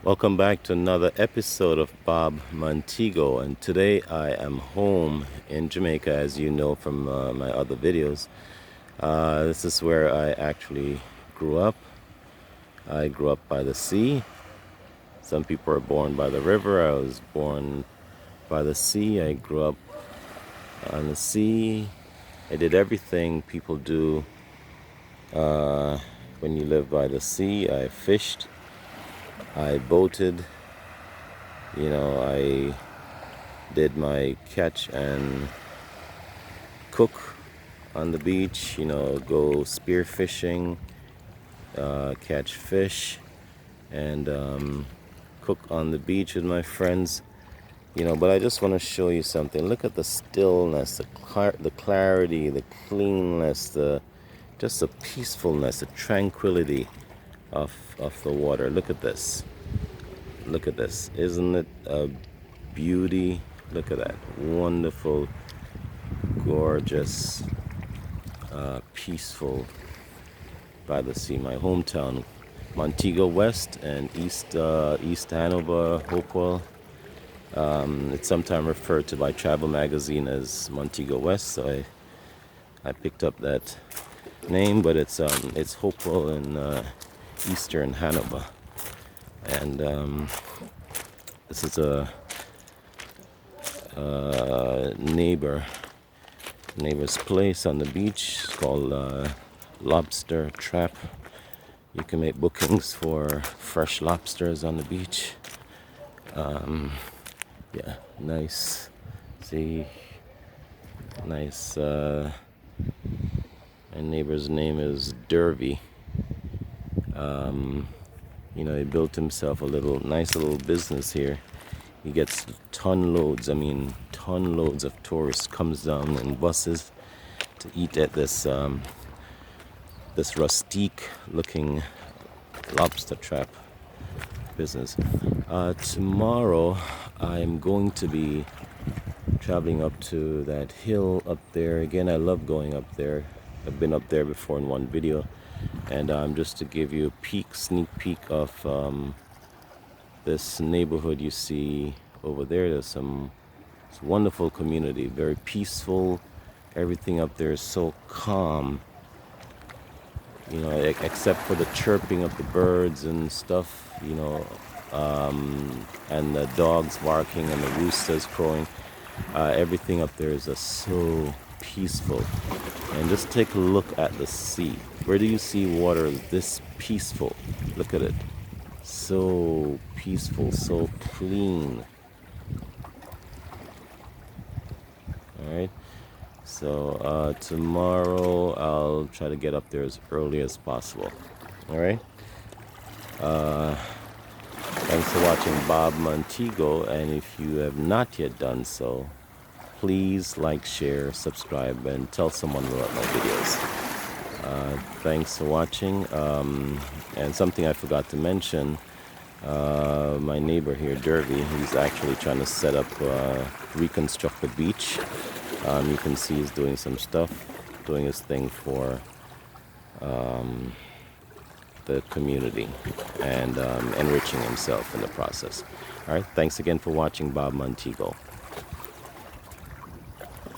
Welcome back to another episode of Bob Montego, and today I am home in Jamaica, as you know from my other videos. This is where I actually grew up. I grew up by the sea. Some people are born by the river. I was born by the sea. I grew up on the sea. I did everything people do when you live by the sea. I fished. I boated. I did my catch and cook on the beach, go spear fishing, catch fish, and cook on the beach with my friends. But I just want to show you something. Look at the stillness, the clarity, the cleanness, just the peacefulness, the tranquility of the water. Look at this. Look at this. Isn't it a beauty? Look at that. Wonderful, gorgeous, peaceful by the sea. My hometown, Montego West and East Hanover, Hopewell. It's sometimes referred to by Travel Magazine as Montego West. So I picked up that name, but it's Hopewell in Eastern Hanover. And this is a neighbor's place on the beach. It's called Lobster Trap. You can make bookings for fresh lobsters on the beach. Yeah, nice. See, nice. My neighbor's name is Dervy. He built himself a nice little business here. He gets ton loads of tourists comes down in buses to eat at this rustique looking lobster trap business. Tomorrow I'm going to be traveling up to that hill up there. Again, I love going up there. I've been up there before in one video. And just to give you a sneak peek of this neighborhood you see over there. It's a wonderful community, very peaceful. Everything up there is so calm, except for the chirping of the birds and stuff, and the dogs barking and the roosters crowing. Everything up there is just so peaceful. And just take a look at the sea. Where do you see water this peaceful? Look at it. So peaceful, so clean. Alright. So tomorrow I'll try to get up there as early as possible. Alright. Thanks for watching Bob Montego, and if you have not yet done so, please like, share, subscribe, and tell someone about my videos. Thanks for watching. And something I forgot to mention, my neighbor here, Derby, he's actually trying to set up, reconstruct the beach. You can see he's doing some stuff, doing his thing for the community and enriching himself in the process. All right, thanks again for watching Bob Montego.